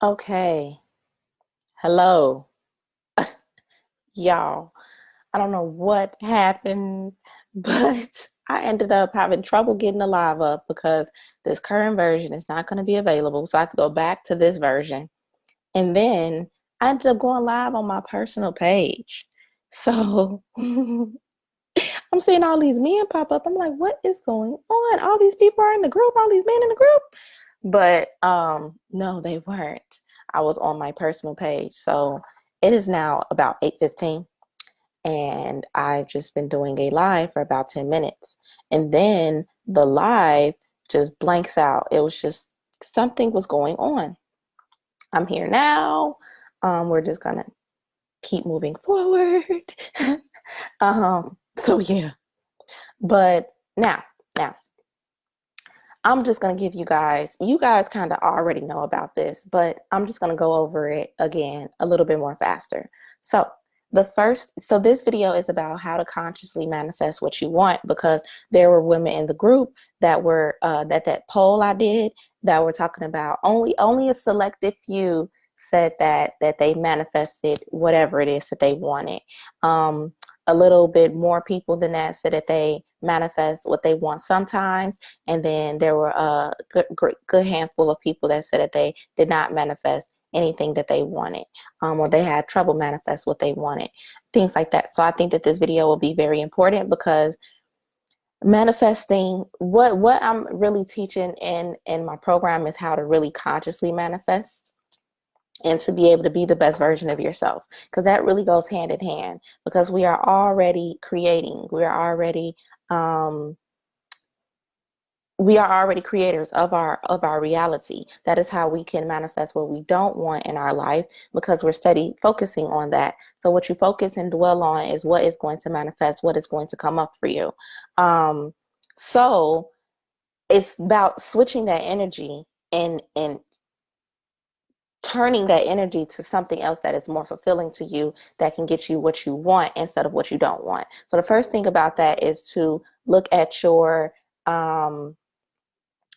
Okay. Hello, y'all. I don't know what happened, but I ended up having trouble getting the live up because this current version is not going to be available. So I have to go back to this version. And then I ended up going live on my personal page. So I'm seeing all these men pop up. I'm like, what is going on? All these people are in the group, all these men in the group. But no, they weren't. I was on my personal page. So it is now about 8:15 and I've just been doing a live for about 10 minutes. And then the live just blanks out. It was just something was going on. I'm here now. We're just gonna keep moving forward. So yeah. But now I'm just going to give you guys kind of already know about this, but I'm just going to go over it again a little bit more faster. So, so this video is about how to consciously manifest what you want because there were women in the group that were, that poll I did that were talking about only a selected few said that they manifested whatever it is that they wanted. A little bit more people than that said that they manifest what they want sometimes, and then there were a good handful of people that said that they did not manifest anything that they wanted, or they had trouble manifest what they wanted, things like that. So I think that this video will be very important because manifesting what I'm really teaching in my program is how to really consciously manifest and to be able to be the best version of yourself, because that really goes hand in hand, because we are already creating, um we are already creators of our reality. That is how we can manifest what we don't want in our life, because we're steady focusing on that. So what you focus and dwell on is what is going to manifest, what is going to come up for you. So it's about switching that energy and turning that energy to something else that is more fulfilling to you, that can get you what you want instead of what you don't want. So the first thing about that is to look at your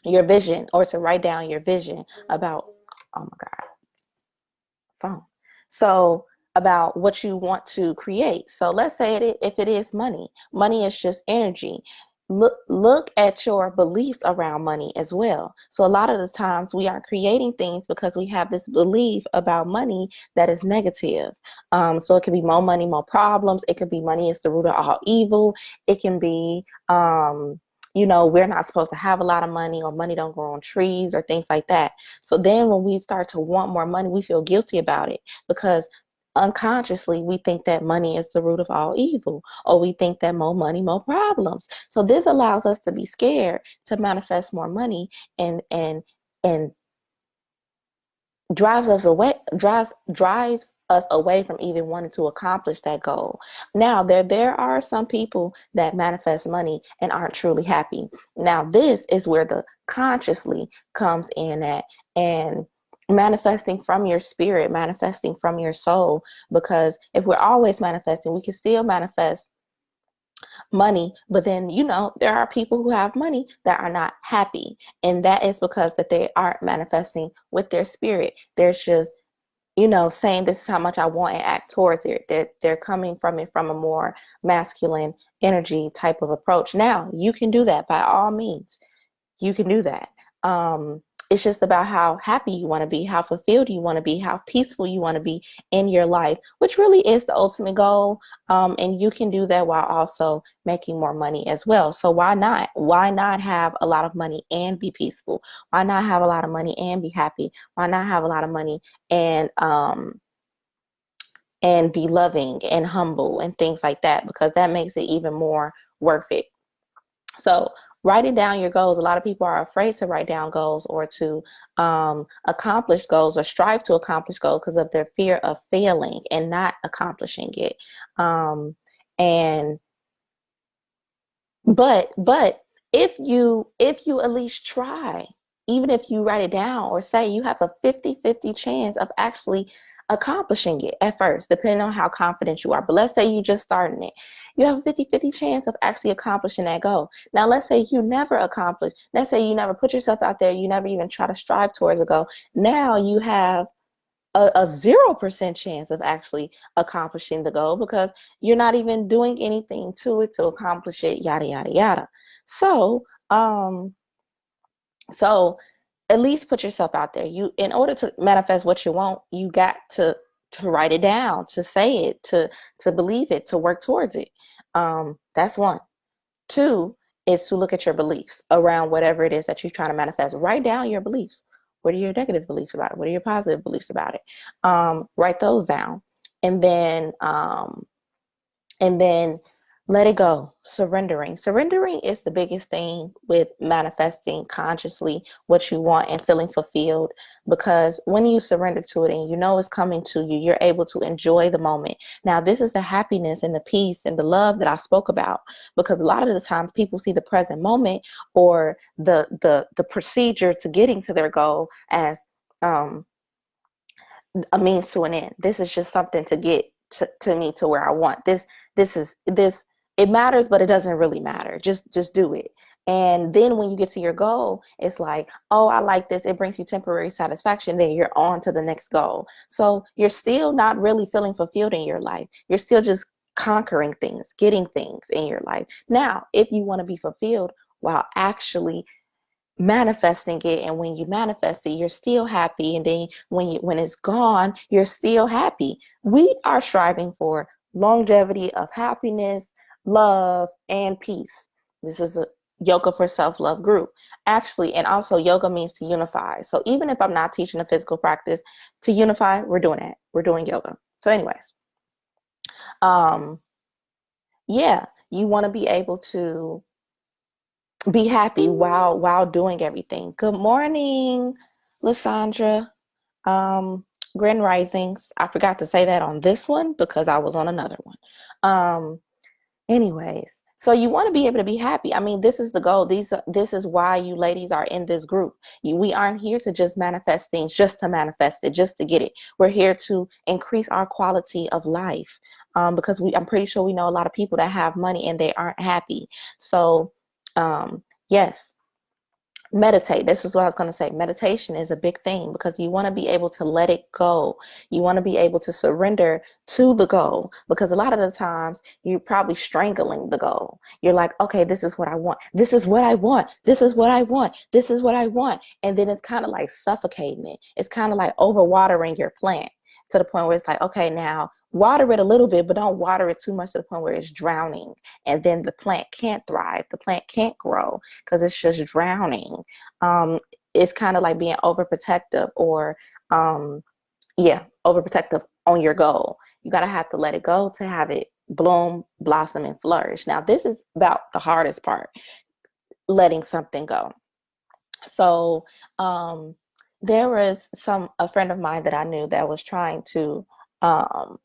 vision, or to write down your vision about, oh my God, phone. So about what you want to create. So let's say if it is money, money is just energy. Look at your beliefs around money as well. So a lot of the times we are creating things because we have this belief about money that is negative. So it could be more money, more problems. It could be money is the root of all evil. It can be we're not supposed to have a lot of money, or money don't grow on trees, or things like that. So then when we start to want more money, we feel guilty about it because unconsciously we think that money is the root of all evil, or we think that more money, more problems. So this allows us to be scared to manifest more money, and drives us away from even wanting to accomplish that goal. Now, there are some people that manifest money and aren't truly happy. Now, this is where the consciously comes in at, and manifesting from your spirit, manifesting from your soul. Because if we're always manifesting, we can still manifest money, but then there are people who have money that are not happy, and that is because that they aren't manifesting with their spirit. There's just saying this is how much I want, and act towards it. They're coming from it from a more masculine energy type of approach. Now you can do that, by all means you can do that. It's just about how happy you want to be, how fulfilled you want to be, how peaceful you want to be in your life, which really is the ultimate goal. And you can do that while also making more money as well. So why not? Why not have a lot of money and be peaceful? Why not have a lot of money and be happy? Why not have a lot of money and be loving and humble and things like that? Because that makes it even more worth it. So writing down your goals, a lot of people are afraid to write down goals, or to accomplish goals, or strive to accomplish goals, because of their fear of failing and not accomplishing it. And but if you at least try, even if you write it down, or say you have a 50-50 chance of actually accomplishing it at first, depending on how confident you are. But let's say you just starting it. You have a 50-50 chance of actually accomplishing that goal. Now, let's say you never accomplish. Let's say you never put yourself out there. You never even try to strive towards a goal. Now you have a 0% chance of actually accomplishing the goal because you're not even doing anything to it to accomplish it, yada, yada, yada. So, so at least put yourself out there. You, in order to manifest what you want, you got to write it down, to say it, to believe it, to work towards it. That's one. Two is to look at your beliefs around whatever it is that you're trying to manifest. Write down your beliefs. What are your negative beliefs about it? What are your positive beliefs about it? Write those down, and then let it go. Surrendering is the biggest thing with manifesting consciously what you want and feeling fulfilled, because when you surrender to it and you know it's coming to you, you're able to enjoy the moment. Now, this is the happiness and the peace and the love that I spoke about, because a lot of the times people see the present moment or the procedure to getting to their goal as um a means to an end. This is just something to get to me to where I want. This it matters, but it doesn't really matter. Just do it. And then when you get to your goal, it's like, oh, I like this. It brings you temporary satisfaction. Then you're on to the next goal. So you're still not really feeling fulfilled in your life. You're still just conquering things, getting things in your life. Now, if you want to be fulfilled while actually manifesting it, and when you manifest it, you're still happy, and then when it's gone, you're still happy. We are striving for longevity of happiness, love, and peace. This is a yoga for self-love group, actually. And also, yoga means to unify. So even if I'm not teaching a physical practice, to unify, we're doing that. We're doing yoga. So anyways, um yeah, you want to be able to be happy while doing everything. Good morning, Lysandra. Um, Grand Risings. I forgot to say that on this one because I was on another one. Um, Anyways, so you want to be able to be happy. I mean, this is the goal. This is why you ladies are in this group. We aren't here to just manifest things, just to manifest it, just to get it. We're here to increase our quality of life, because I'm pretty sure we know a lot of people that have money and they aren't happy. So, yes, meditate. This is what I was going to say. Meditation is a big thing because you want to be able to let it go. You want to be able to surrender to the goal, because a lot of the times you're probably strangling the goal. You're like, okay, this is what I want. This is what I want. This is what I want. This is what I want. And then it's kind of like suffocating it. It's kind of like overwatering your plant to the point where it's like, okay, now water it a little bit, but don't water it too much to the point where it's drowning. And then the plant can't thrive. The plant can't grow because it's just drowning. It's kind of like being overprotective, or overprotective on your goal. You gotta have to let it go to have it bloom, blossom, and flourish. Now, this is about the hardest part, letting something go. So there was a friend of mine that I knew that was trying to um,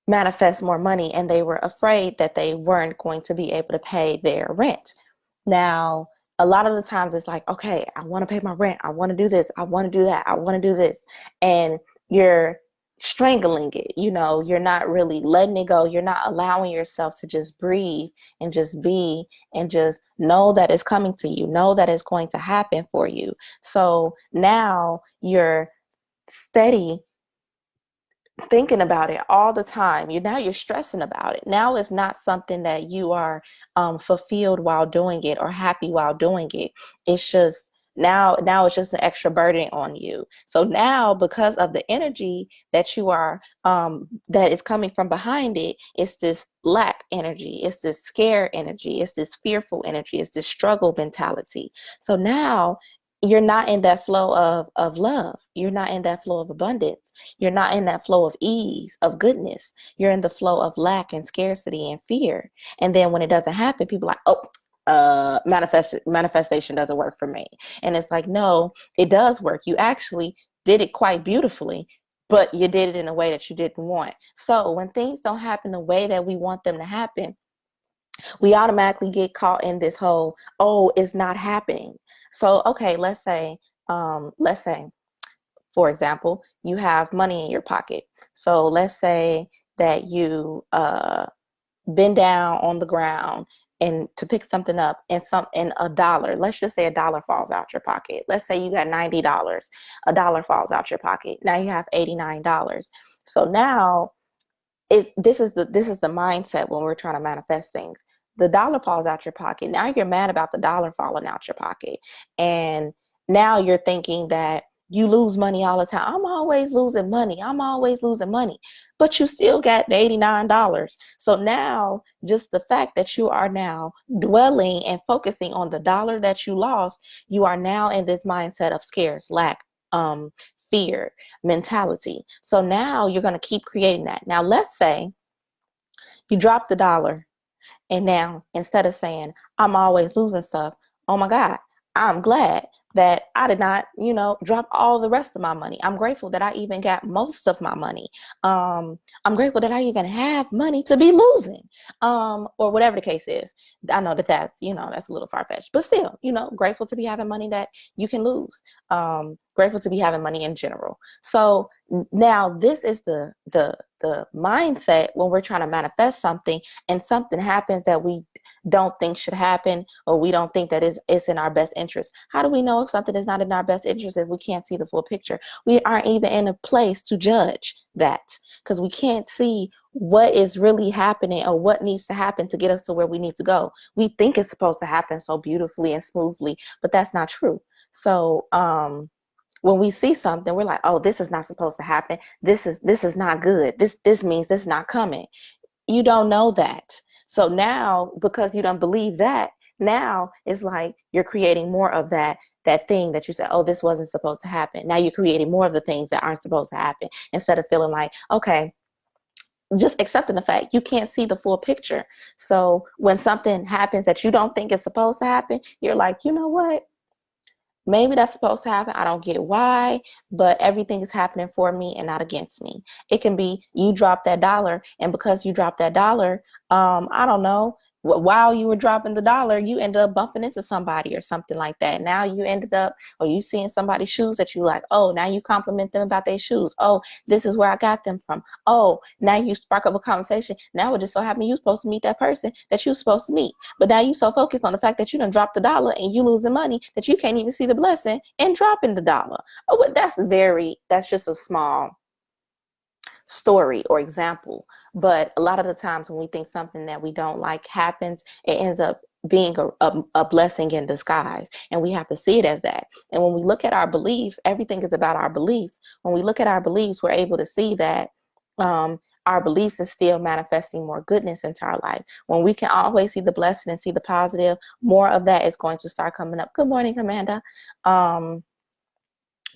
manifest more money, and they were afraid that they weren't going to be able to pay their rent. Now, a lot of the times it's like, okay, I want to pay my rent. I want to do this. I want to do that. I want to do this. And you're strangling it. You're not really letting it go. You're not allowing yourself to just breathe and just be and just know that it's coming to you, know that it's going to happen for you. So now you're steady thinking about it all the time. You're stressing about it. Now it's not something that you are fulfilled while doing it or happy while doing it. It's just now it's just an extra burden on you. So now, because of the energy that you are that is coming from behind it, it's this lack energy, it's this scare energy, it's this fearful energy, it's this struggle mentality. So now you're not in that flow of love. You're not in that flow of abundance. You're not in that flow of ease, of goodness. You're in the flow of lack and scarcity and fear. And then when it doesn't happen, people are like, oh, manifestation doesn't work for me. And it's like, no, it does work. You actually did it quite beautifully, but you did it in a way that you didn't want. So when things don't happen the way that we want them to happen, we automatically get caught in this whole, oh, it's not happening. So, okay, let's say, for example, you have money in your pocket. So let's say that you bend down on the ground and to pick something up, and a dollar, let's just say a dollar falls out your pocket. Let's say you got $90, a dollar falls out your pocket. Now you have $89. So now this is the mindset when we're trying to manifest things. The dollar falls out your pocket. Now you're mad about the dollar falling out your pocket. And now you're thinking that you lose money all the time. I'm always losing money. I'm always losing money. But you still got the $89. So now just the fact that you are now dwelling and focusing on the dollar that you lost, you are now in this mindset of scarce, lack, fear mentality. So now you're going to keep creating that. Now, let's say you drop the dollar, and now instead of saying, I'm always losing stuff, oh my God, I'm glad that I did not, drop all the rest of my money. I'm grateful that I even got most of my money. I'm grateful that I even have money to be losing, or whatever the case is. I know that's a little far-fetched, but still, grateful to be having money that you can lose. Grateful to be having money in general. So now this is the mindset when we're trying to manifest something and something happens that we don't think should happen, or we don't think that it's in our best interest. How do we know if something is not in our best interest if we can't see the full picture? We aren't even in a place to judge that, because we can't see what is really happening or what needs to happen to get us to where we need to go. We think it's supposed to happen so beautifully and smoothly, but that's not true. So when we see something, we're like, oh, this is not supposed to happen. This is not good. This means it's not coming. You don't know that. So now, because you don't believe that, now it's like you're creating more of that thing that you said, oh, this wasn't supposed to happen. Now you're creating more of the things that aren't supposed to happen, instead of feeling like, okay, just accepting the fact you can't see the full picture. So when something happens that you don't think is supposed to happen, you're like, you know what? Maybe that's supposed to happen. I don't get why, but everything is happening for me and not against me. It can be you dropped that dollar, and because you dropped that dollar, I don't know, while you were dropping the dollar, you ended up bumping into somebody or something like that. Now you ended up, or you seeing somebody's shoes that you like, oh, now you compliment them about their shoes. Oh, this is where I got them from. Oh, now you spark up a conversation. Now it just so happened you're supposed to meet that person that you're supposed to meet. But now you so focused on the fact that you done dropped the dollar and you losing money that you can't even see the blessing in dropping the dollar. Oh, but that's just a small story or example. But a lot of the times when we think something that we don't like happens, it ends up being a blessing in disguise, and we have to see it as that. And when we look at our beliefs, everything is about our beliefs. When we look at our beliefs, we're able to see that our beliefs is still manifesting more goodness into our life. When we can always see the blessing and see the positive, more of that is going to start coming up. Good morning, Amanda.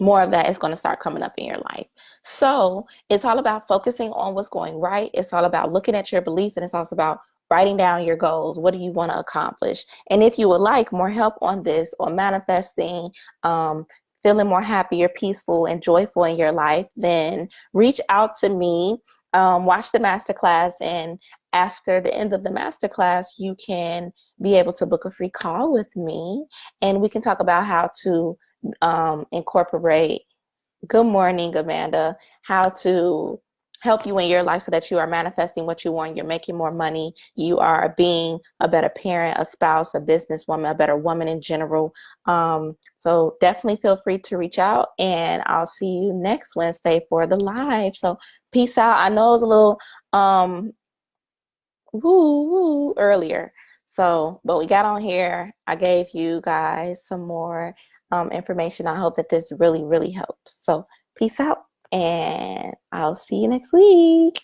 More of that is going to start coming up in your life. So it's all about focusing on what's going right. It's all about looking at your beliefs, and it's also about writing down your goals. What do you want to accomplish? And if you would like more help on this, or manifesting, feeling more happier, peaceful, and joyful in your life, then reach out to me. Watch the masterclass, and after the end of the masterclass, you can be able to book a free call with me, and we can talk about how to incorporate, good morning, Amanda, how to help you in your life so that you are manifesting what you want. You're making more money. You are being a better parent, a spouse, a businesswoman, a better woman in general. So definitely feel free to reach out, and I'll see you next Wednesday for the live. So peace out. I know it was a little woo earlier. So, but we got on here. I gave you guys some more information. I hope that this really, really helps. So peace out, and I'll see you next week.